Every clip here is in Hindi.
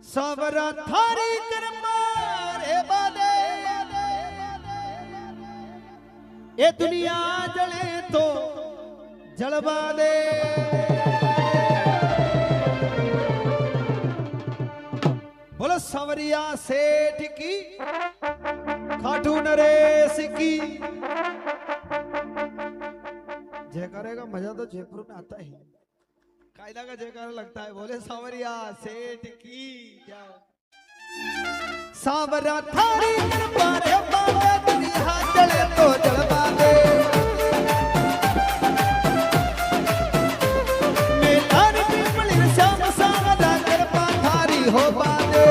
सावरा थारी कर्मा रे बादे ये दुनिया जले तो जलवा दे। बोलो सावरिया सेठ की खाटू नरेश की जयकारे का मजा तो जयपुर में आता है, कायदा का जयकारा लगता है। बोले सावरिया सेठ की क्या सावरा थारी कृपा रे बाबा दुनिया जले तो जलवा दे। मेलान पिपली श्याम सावरा कृपा थारी हो बादे।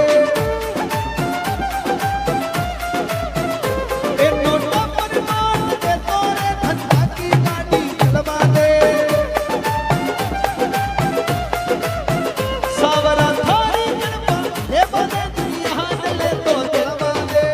ए नोटा पर मार दे तोरे धंधा की गाड़ी चलवा दे। सावरा थारी कृपा हे बने दुनिया जले तो जलवा दे।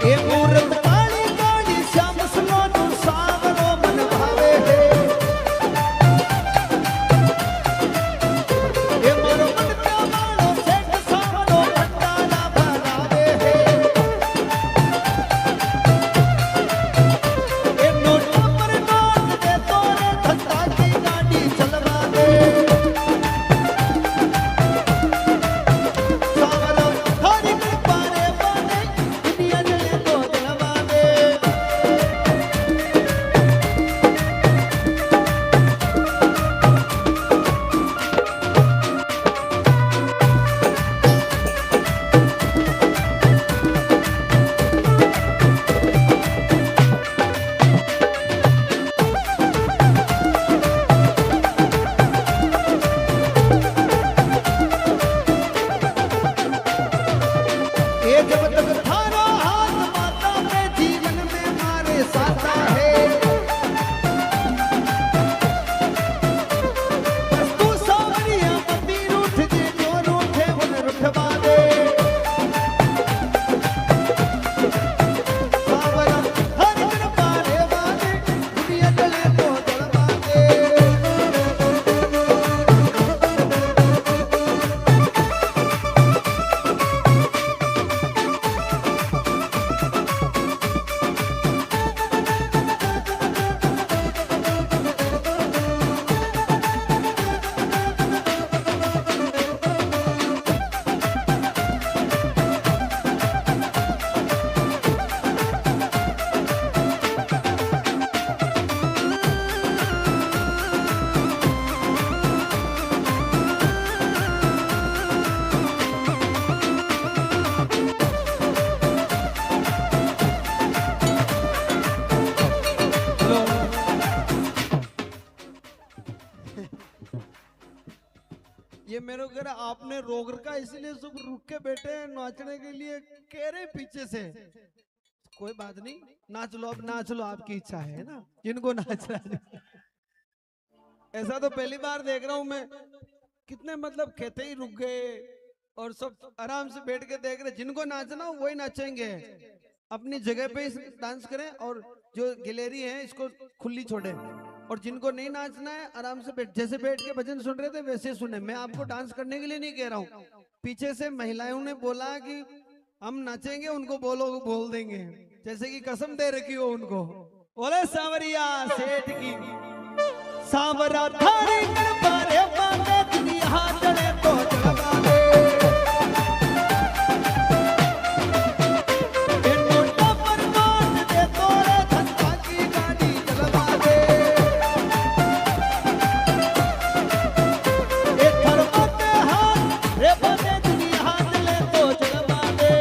ए मूरत काली गाड़ी श्याम सुनो सावरो मन भावे है। ए मारो मन का मानो सेठ सावरो भंडारा बनावे है। ए नोटा पर नोट दे तोरे धंधा की गाड़ी चलवा दे। सावरा थारी कृपा रे बाने दुनिया जले तो जलवा दे। ये जब तक थारा हाथ माता पे जीवन में मारे साथा है। बस तू सावरिया मती रूठ जे जो रूठे उन रुठवा दे। सावरा हर कृपा रे बाने दुनिया जले तो जलवा दे। ये मेरे को कह रहा आपने रोक रखा इसलिए सब रुक के बैठे हैं नाचने के लिए, कह रहे पीछे से। कोई बात नहीं, नाच लो, अब नाच लो, आपकी इच्छा है ना जिनको नाचना है। ऐसा तो पहली बार देख रहा हूं मैं, कितने मतलब कहते ही रुक गए और सब आराम से बैठ के देख रहे। जिनको नाचना हो वही नाचेंगे, अपनी जगह पे ही डांस करें और जो गैलरी है इसको खुली छोड़े। और जिनको नहीं नाचना है आराम से बैठ, जैसे बैठ के भजन सुन रहे थे वैसे सुने। मैं आपको डांस करने के लिए नहीं कह रहा हूँ। पीछे से महिलाओं ने बोला कि हम नाचेंगे, उनको बोलो बोल देंगे, जैसे कि कसम दे रखी हो उनको। बोले सावरिया सेठ की सावरा थारी कृपा रे बाने दुनिया जले तो जलवा दे। ए नोटा पर नोट दे तोरे धंधा की गाड़ी चलवा दे। ए धर्म पे हाथ रे बाने दुनिया जले तो जलवा दे।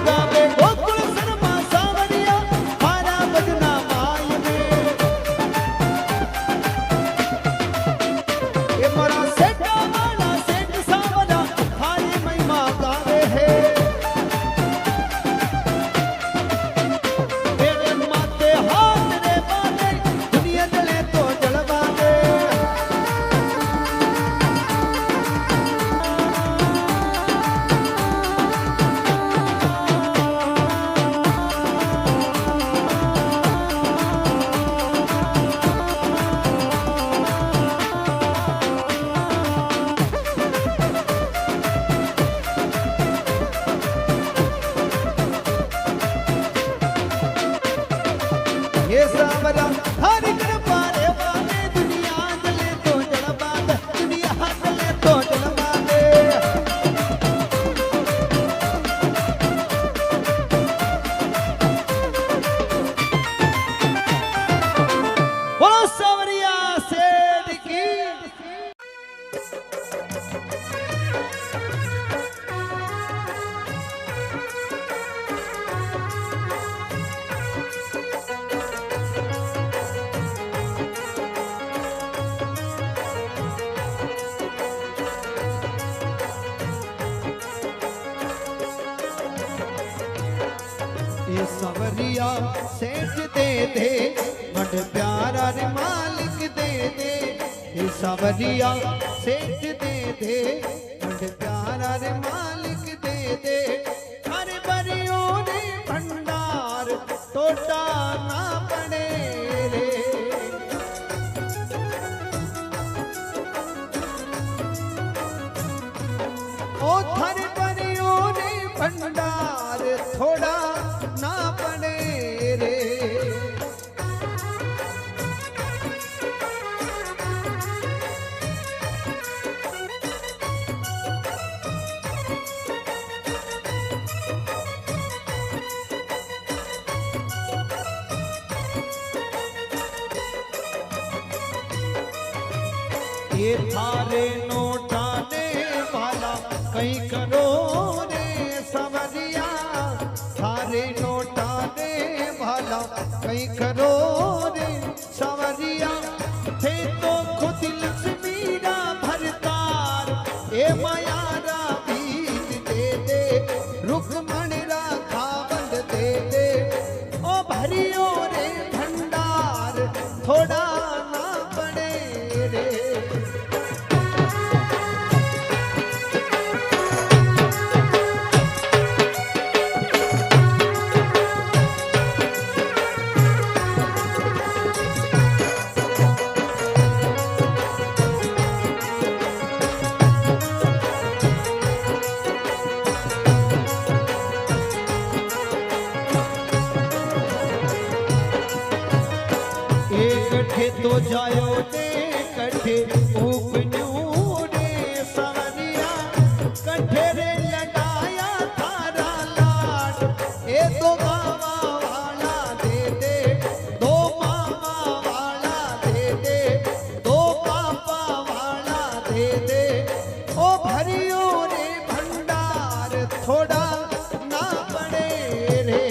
गावे गोकुल शर्मा सावरिया मारा बजना माय में ये मारा सेठा वाला सेठ सावरा थारी महिमा गावे है तेरे माथे हाथ रे बांधे दुनिया जले तो जलवा दे ये सावरा हरि कृपा रे बाने दुनिया जले तो जलवा दे दुनिया जले तो जलवा दे बोलो सावरिया सेठ की ये सवरिया सेठ दे दे बड़ प्यारा रे मालिक दे दे ये सवरिया सेठ दे दे बड़ प्यारा रे मालिक दे दे हर बरियों रे भंडार टोटा ना पड़े रे ओ थर बरियों रे भंडार थोड़ा ना पड़े रे ये थारे नोटाने वाला कहीं करो रे सवरिया थारे नोटाने वाला कहीं करो रे सवरिया थे तो खुद लक्ष्मीरा भरतार ए मायारा बीज दे दे रुक्मण राखा बंद दे दे ओ भरियो रे भंडार थोड़ा ना पड़े रे तो जायो ने कठे उपन्यू रे सवरिया कठे रे लड़ाया थारा लाड ए दो मामा वाला दे दे दो मामा वाला दे दे दो पापा वाला दे दे ओ भरियो रे भंडार थोड़ा ना पड़े रे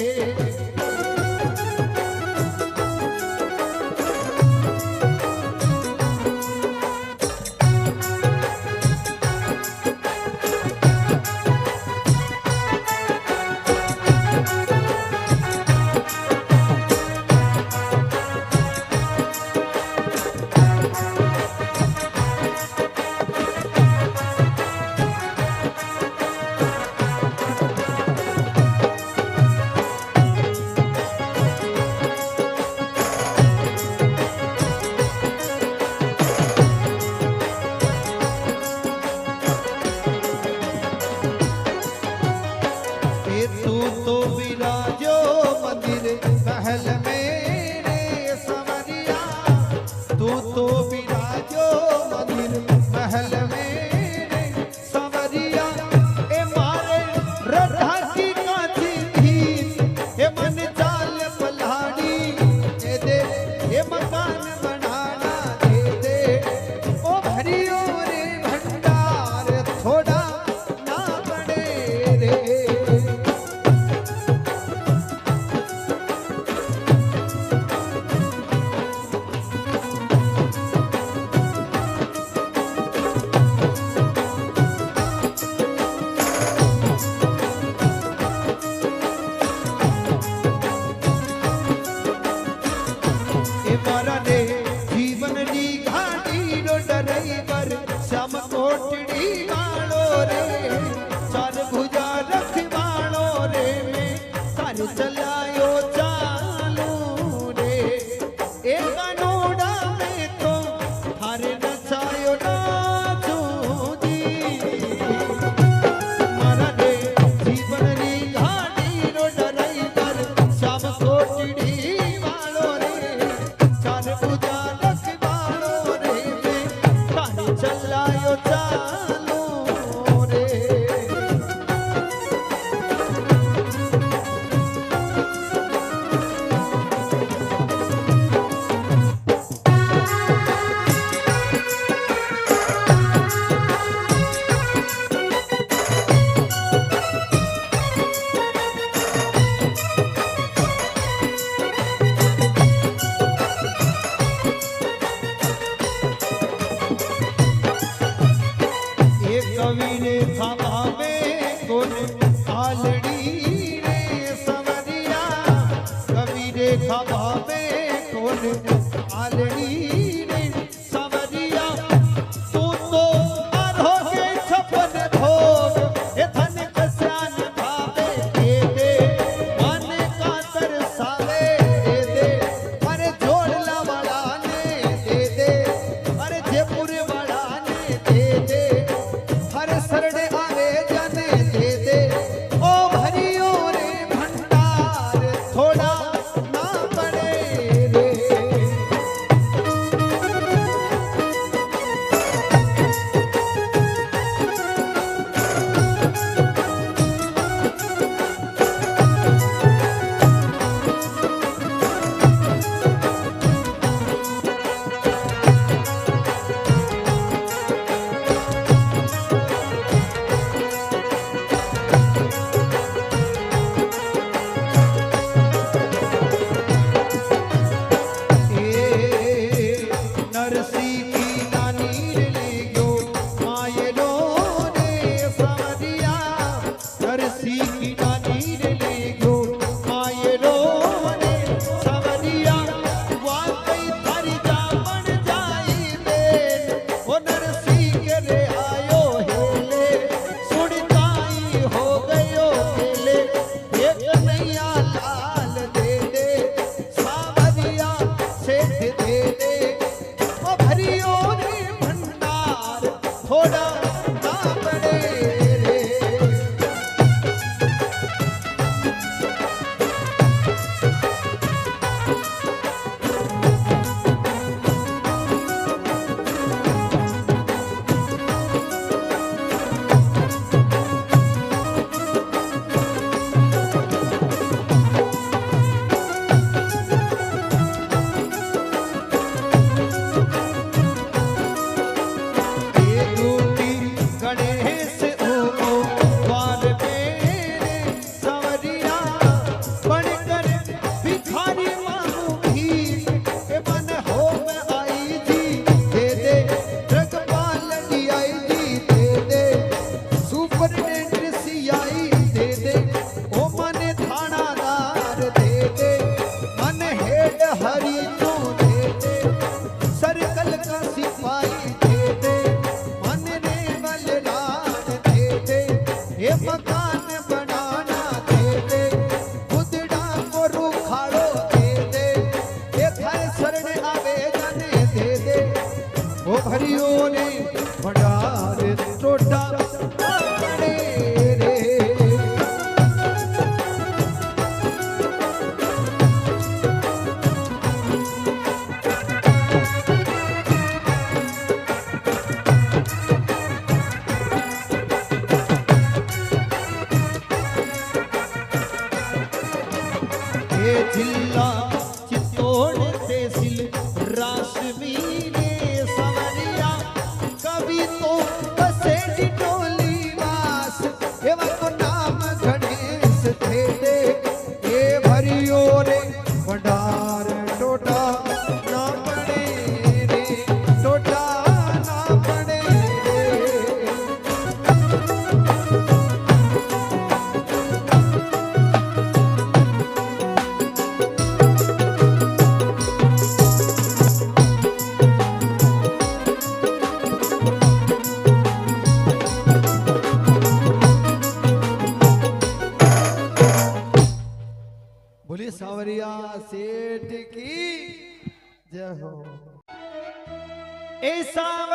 कोटड़ी वालो रे चार भुजा रखवालो रे मैं कार चलायो चालू रे एक अनोड़ा में तो थारे नचायो नाचू जी मारा रे जीवन री गाड़ी रो ड्राइवर श्याम कोटड़ी वालो रे चार भुजा रखवालो रे मैं कार चलायो चालू रे एक कवि ने खाबा में कौन आलड़ी रे सवरिया कवि रे खाबा में कौन आलड़ी रे सवरिया तू तो आधो के छपन भोग ए धन कस्यान भावे दे मन का तरसावे दे अरे जोड़ला वाला ने दे अरे जयपुर वाला ने दे हर शरण आवे जाने दे ओ भरियो रे भंडार थोड़ा ना पड़े रे नरसी की नानी ले गयो मायरो रे सवरिया नरसी की नानी ले गयो मायरो रे सवरिया वाकई थारी जा बन जाई बेन ओ नरसी के रे आयो हेले सुड़ताई हो गयो हेले एक नैया लाल दे सावरिया सेठ दे ओ भरियो रे भंडार थोड़ा ना पड़े रे ये दूती गणेश ओ द्वार मेरे सवरिया बनकर भिखारी मांगू भीख ए मन हो में आई जी दे रखवाल आई जी दे सुपरटेंडेंट सियाई दे ओ मन थानादार दे मन हेड हरी तू दे सर्कल का सिपाही दे मन ने बलराज दे ये मकान बनाना दे खुदड़ा को रुखाड़ो दे ये घर शरण आवे जाने दे ओ भरियो ने भंडार टोटा ना पड़े रे हे जिला चित्तौड़ तहसील राष्ट्रवीर सवरिया कभी तो बसे डिटोर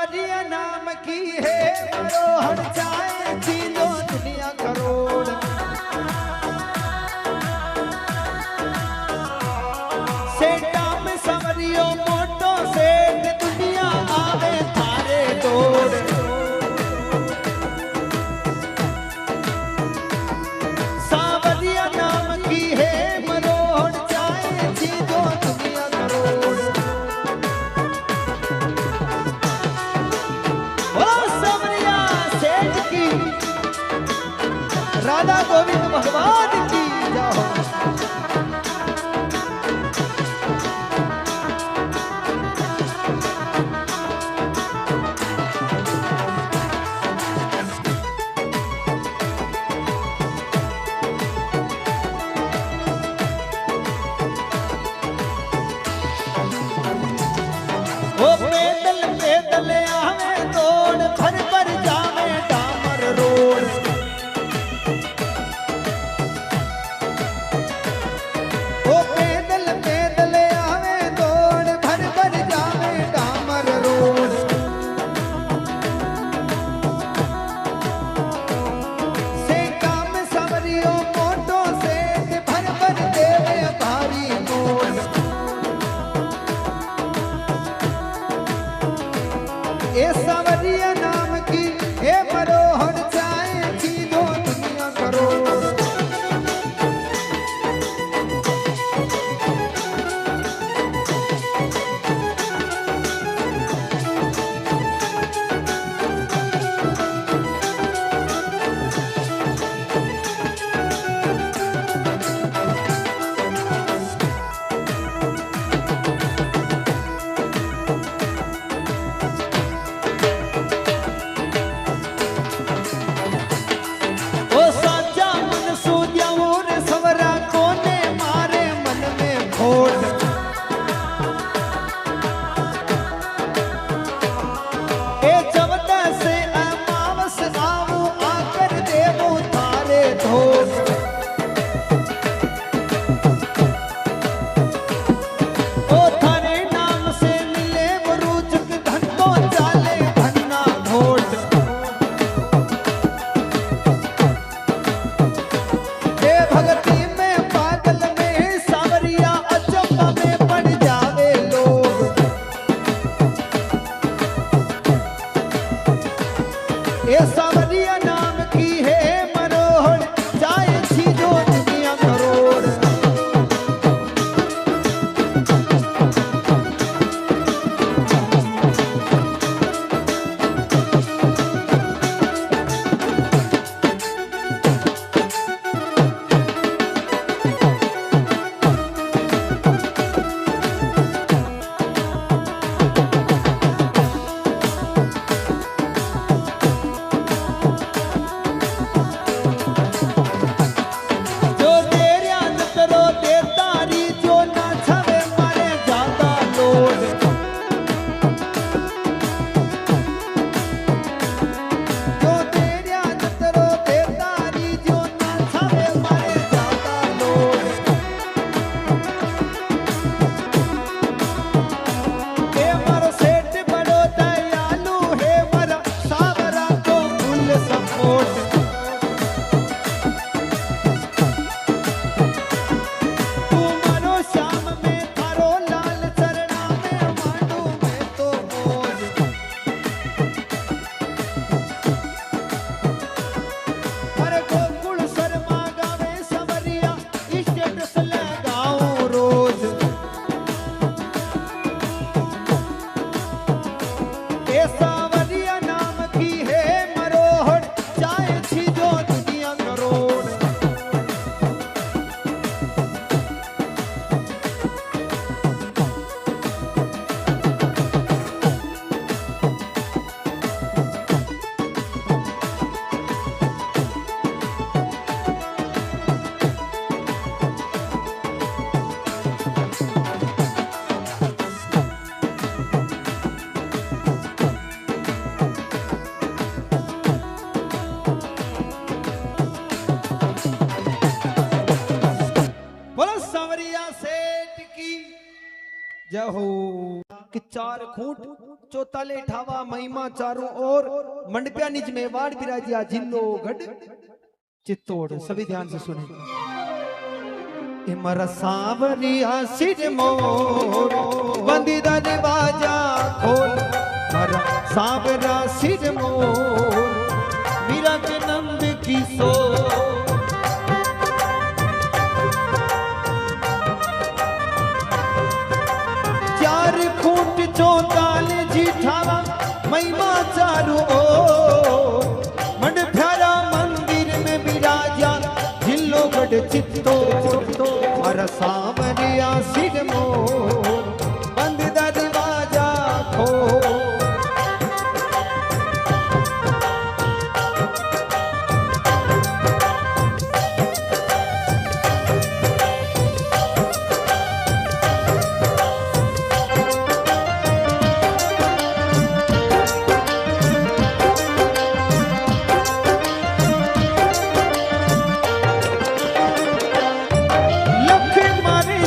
सावरिया नाम की है मरोहर चाहे चीलो दुनिया करोड़। सेठा में सावरियो मोटो सेठ दुनिया आवे थारे तोड़। सावरिया नाम की है मरोहर चाहे चीलो दुनिया करोड़। राधा गोविंद भगवान की जय। वो पैदल पैदल आवे दौड़ भर भर जावे डामर रोड। वो पैदल पैदल आवे दौड़ भर भर जावे डामर रोड। से काम सावरियो मोटो से भर भर देवे भारी मोड़। ए सावरिया नाम की हे मरोहर चाहे चीलो दुनिया करोड़। सावरिया नाम की है मरोहर चाहे चीलो दुनिया करोड़। जय हो। कि 4 खूंट चौताले ठावा महिमा चारों ओर मंडप्या निज मेवाड़ विराजिया जिल्लो गढ़ चित्तौड़। सभी ध्यान से सुने। इमर सांवरिया सिर मोर बंदी दरवाजा खोल, मरा सांवरा सिर मोर मीरा के नंद की सो। चार खूंट चौताल जीठावा महिमा चारों ओर मंडप्यारा मंदिर में विराजा जिल्लो गढ़ चित्तौड़। मरा सांवरिया सिर मोर बंद दरवाजा खोल।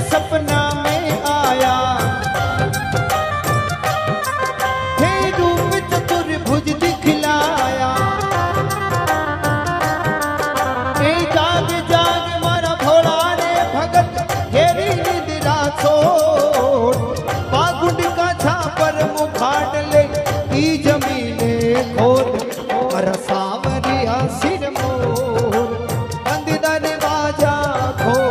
सपना में आया हे रूप चतुर्भुज दिखलाया, ए जाग जाग मारा भोला रे भगत घेरी निद्रा छोड़। बागुंड का छापर मुखाड़ ले ई जमीने खोद, मरा सांवरिया सिर मोर बंद दरवाजा खोल।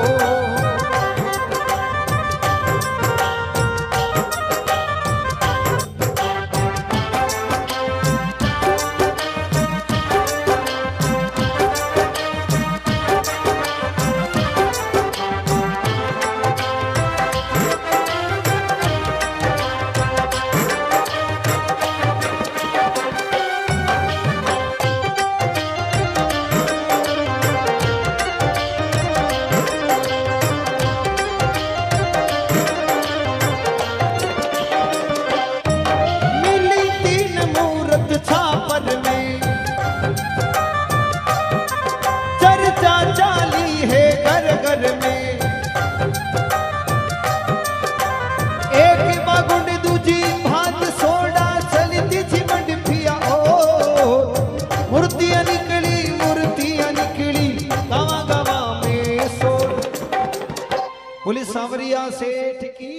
बोले सांवरिया सेठ की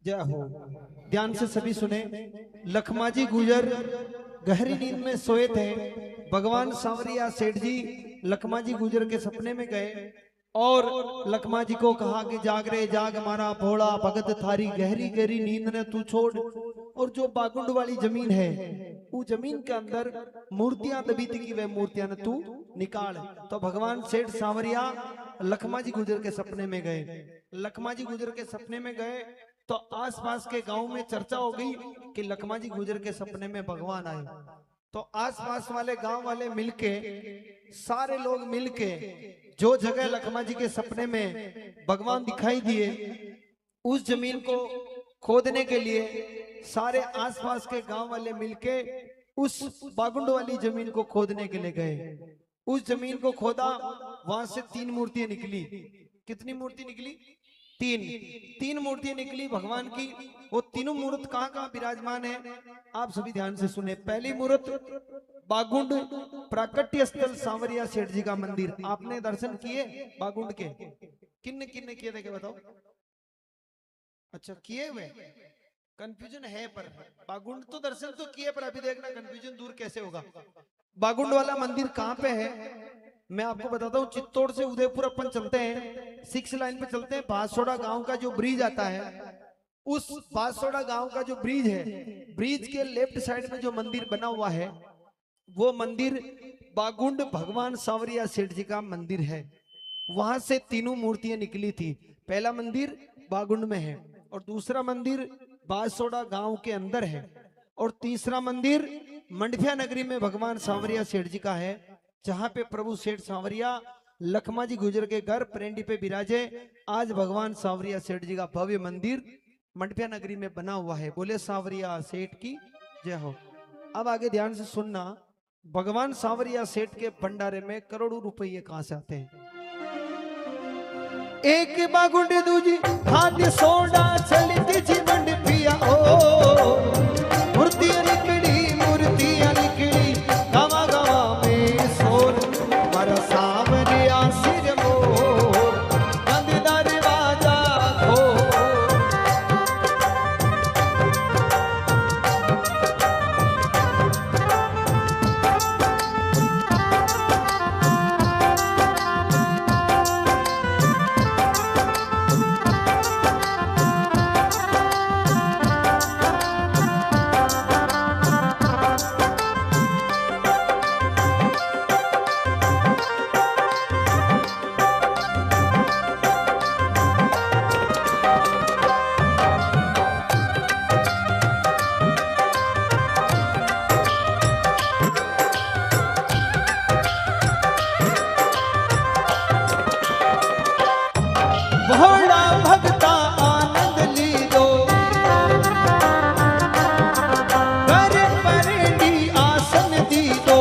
जय हो। ध्यान से सभी सुने। लखमाजी गुजर गहरी नींद में सोए थे। भगवान सांवरिया सेठ जी लखमाजी गुजर के सपने में गए और लखमाजी को कहा कि जाग रे जाग मारा भोला भगत थारी गहरी गहरी नींद ने तू छोड़, और जो बागुंड वाली जमीन है वो जमीन के अंदर मूर्तियां दबी थी, वे मूर्तियां ने तू निकाल। तो भगवान सेठ सांवरिया लखमाजी गुजर के सपने में गए। लखमाजी गुजर के सपने में गए तो आसपास के गांव में चर्चा हो गई कि लखमाजी गुजर के सपने में भगवान आए। तो आसपास वाले गांव वाले मिलके, सारे लोग मिलके जो जगह लखमाजी के सपने में भगवान दिखाई दिए उस जमीन को खोदने के लिए सारे आसपास के गांव वाले मिलके उस बागुंड वाली जमीन को खोदने के लिए गए। उस जमीन को खोदा, वहां से 3 मूर्तियां निकली। कितनी मूर्ति निकली? 3 मूर्तियां निकली भगवान की। वो तीनों मूर्त कहाँ कहाँ विराजमान है आप सभी ध्यान से सुने। पहली मूर्त बागुंड प्राकट्य स्थल सांवरिया सेठ जी का मंदिर। आपने दर्शन किए बागुंड के? किन्ने किन्ने किए थे बताओ? अच्छा किए हुए? कंफ्यूजन है पर बागुंड तो दर्शन तो किए, पर अभी देखना कंफ्यूजन दूर कैसे होगा। बागुंड वाला मंदिर कहाँ पे है मैं आपको बताता हूँ। चित्तौड़ से उदयपुर अपन चलते हैं, 6 लाइन पे चलते हैं। बांसोड़ा गांव का जो ब्रिज आता है, उस बांसोड़ा गांव का जो ब्रिज है, ब्रिज के लेफ्ट साइड में जो मंदिर बना हुआ है वो मंदिर बागुंड भगवान सांवरिया सेठ जी का मंदिर है। वहां से तीनों मूर्तियां निकली थी। पहला मंदिर बागुंड में है, और दूसरा मंदिर बांसोड़ा गांव के अंदर है, और तीसरा मंदिर मंडफिया नगरी में भगवान सांवरिया सेठ जी का है, जहां पे प्रभु सेठ सांवरिया लखमाजी गुजर के घर परेंडी पे विराजे। आज भगवान सांवरिया सेठ जी का भव्य मंदिर मंडफिया नगरी में बना हुआ है। बोले सांवरिया सेठ की जय हो। अब आगे ध्यान से सुनना, भगवान सांवरिया सेठ के भंडारे में करोड़ों रुपये कहां से आते हैं। एक बागुंड दूजी खाद्य सोडा चलती जीवन पिया ओ मूर्तियां निकली गावा गावा में सोर मारा सावरिया सिर मोर बंद दरवाजा खो भोला भगता आनंद लीजो घर पर दी आसन दीजो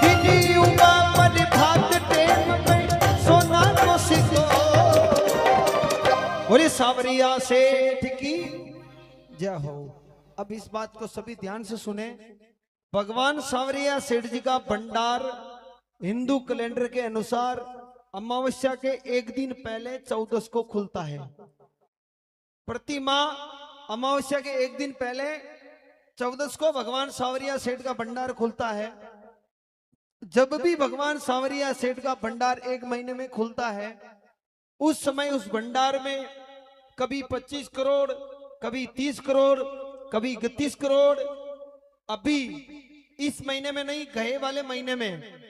दिनियुगा पर भात टेम में सोना को सिको बोले सावरिया सेठ की जय हो। अब इस बात को सभी ध्यान से सुने। भगवान सावरिया सेठ जी का भंडार हिंदू कैलेंडर के अनुसार अमावस्या के एक दिन पहले 14 को खुलता है। प्रति माह अमावस्या के एक दिन पहले 14 को भगवान सावरिया सेठ का भंडार खुलता है। जब भी भगवान सावरिया सेठ का भंडार एक महीने में खुलता है उस समय उस भंडार में कभी 25 करोड़, कभी 30 करोड़, कभी 31 करोड़। अभी इस महीने में नहीं, गए वाले महीने में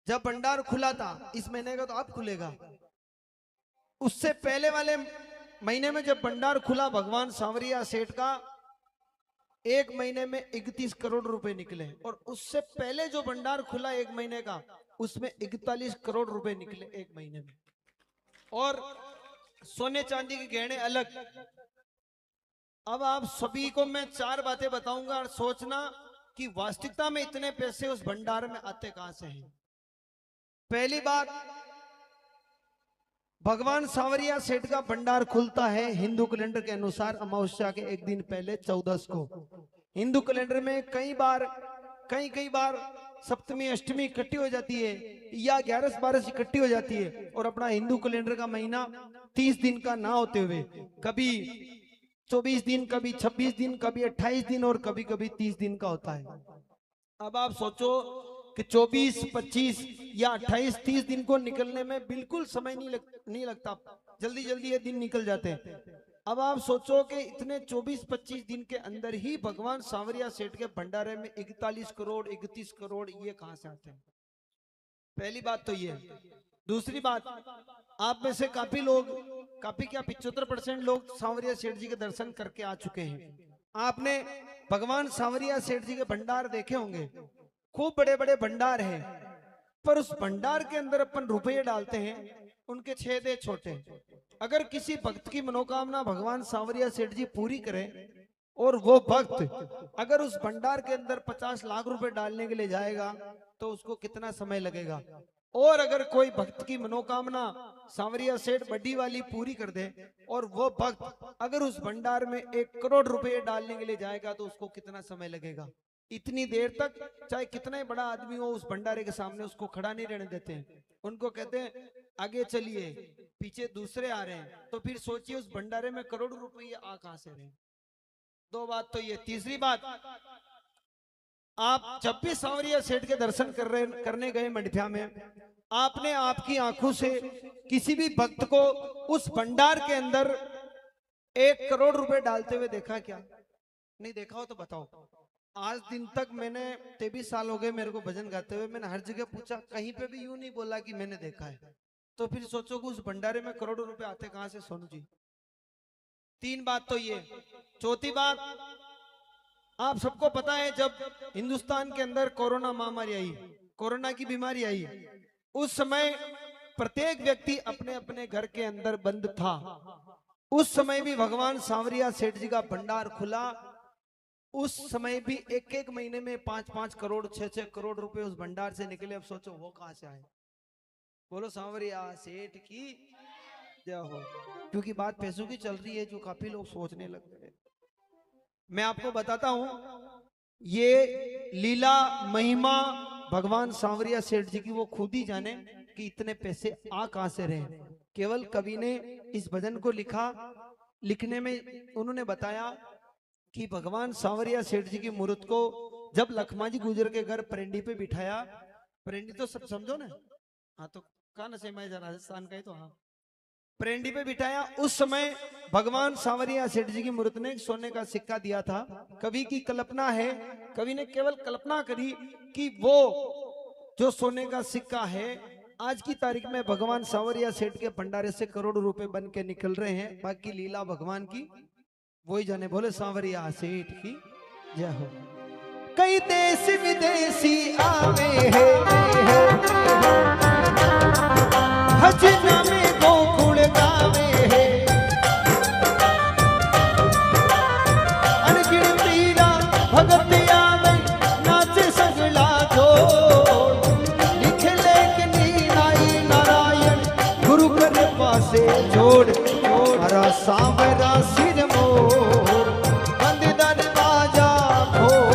जब भंडार खुला था, इस महीने का तो अब खुलेगा, उससे पहले वाले महीने में जब भंडार खुला भगवान सावरिया सेठ का, एक महीने में 31 करोड़ रुपए निकले। और उससे पहले जो भंडार खुला एक महीने का, उसमें 41 करोड़ रुपए निकले एक महीने में। और सोने चांदी के गहने अलग। अब आप सभी को मैं 4 बातें बताऊंगा और सोचना कि वास्तविकता में इतने पैसे उस भंडार में आते कहां से हैं। पहली बात, भगवान सावरिया सेठ का भंडार खुलता है हिंदू कैलेंडर के अनुसार अमावस्या के एक दिन पहले 14 को। हिंदू कैलेंडर में कई बार सप्तमी अष्टमी इकट्ठी हो जाती है या 11-12 इकट्ठी हो जाती है। और अपना हिंदू कैलेंडर का महीना 30 दिन का ना होते हुए कभी 24 दिन, कभी 26 दिन, कभी 28 दिन और कभी कभी 30 दिन का होता है। अब आप सोचो कि 24, 25 या 28, 30 दिन को निकलने में बिल्कुल समय नहीं लगता, जल्दी जल्दी ये दिन निकल जाते हैं। अब आप सोचो कि इतने 24-25 दिन के अंदर ही भगवान सावरिया सेठ के भंडारे में 41 करोड़, 31 करोड़ ये कहां से आते हैं। पहली बात तो ये। दूसरी बात, आप में से काफी लोग, काफी क्या 75% लोग सावरिया सेठ जी के दर्शन करके आ चुके हैं। आपने भगवान सावरिया सेठ जी के भंडार देखे होंगे, खूब बड़े बड़े भंडार हैं, पर उस भंडार के अंदर अपन रुपये डालते हैं, उनके छेद है छोटे। अगर किसी भक्त की मनोकामना भगवान सावरिया सेठ जी पूरी करें और वो भक्त अगर उस भंडार के अंदर 50 लाख रुपए डालने के लिए जाएगा तो उसको कितना समय लगेगा। और अगर कोई भक्त की मनोकामना सावरिया सेठ बड्डी वाली पूरी कर दे और वो भक्त अगर उस भंडार में 1 करोड़ रुपए डालने के लिए जाएगा तो उसको कितना समय लगेगा। इतनी देर तक चाहे कितना ही बड़ा आदमी हो उस भंडारे के सामने उसको खड़ा नहीं रहने देते हैं। उनको कहते हैं आगे चलिए, पीछे दूसरे आ रहे हैं। तो फिर सोचिए उस भंडारे में करोड़ों रुपए आ कहां से रहे। 2 बात तो ये। तीसरी बात, आप जब भी सावरिया सेठ के दर्शन करने गए मठिया में, आपने आपकी आंखों से किसी भी भक्त को उस भंडार के अंदर 1 करोड़ रुपए डालते हुए देखा क्या? नहीं देखा हो तो बताओ। आज दिन तक मैंने 23 साल हो गए मेरे को भजन गाते हुए, मैंने हर जगह पूछा, कहीं पे भी यूं नहीं बोला कि मैंने देखा है। तो फिर सोचो कि उस भंडारे में करोड़ों रुपए आते कहां से सोनू जी। 3 बात तो ये। चौथी बात, आप सबको पता है जब हिंदुस्तान के अंदर कोरोना महामारी आई, कोरोना की बीमारी आई, उस समय प्रत्येक व्यक्ति अपने अपने घर के अंदर बंद था। उस समय भी भगवान सावरिया सेठ जी का भंडार खुला। उस समय भी 1-1 महीने में 5-5 करोड़ 6-6 करोड़ रुपए उस भंडार से निकले। अब सोचो वो कहां से आए। बोलो सांवरिया सेठ की जय हो। क्योंकि बात पैसों की चल रही है, जो काफी लोग सोचने लग गए। मैं आपको बताता हूं, ये लीला महिमा भगवान सांवरिया सेठ जी की वो खुद ही जाने कि इतने पैसे आ कहां से रहे। केवल कवि ने इस भजन को लिखा, लिखने में उन्होंने बताया कि भगवान सांवरिया सेठ जी की मूर्त को जब लखमा जी गुजर के घर परेंडी पे बिठाया, परेंडी तो सब समझो ना, हाँ तो कहा न से मैं राजस्थान का ही तो, हाँ परेंडी पे बिठाया। उस समय भगवान सांवरिया सेठ जी की मूर्त ने सोने का सिक्का दिया था। कवि की कल्पना है, कवि ने केवल कल्पना करी कि वो जो सोने का सिक्का है आज की तारीख में भगवान सांवरिया सेठ के भंडारे से करोड़ों रुपए बन के निकल रहे हैं। बाकी लीला भगवान की वही जाने। बोले सांवरिया सेठ की जय हो। कई देश विदेशी आवे हैं भजना में गोकुल गावे हैं, अनगिन पीरा भगत आवे नाचे सगला जोड़, लिख लेखनी नाई नारायण गुरु कर पासे जोड़। हरा सांवरा सिर मोर बंद दरवाजा खोल।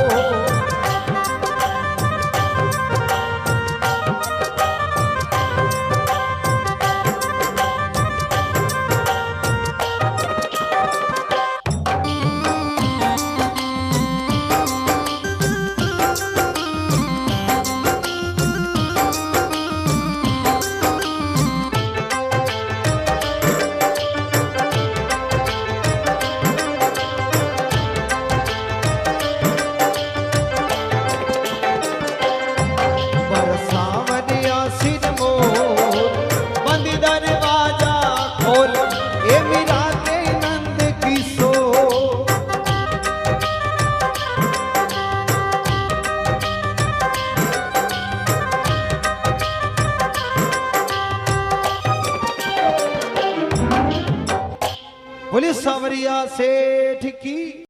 बोले सांवरिया सेठ की।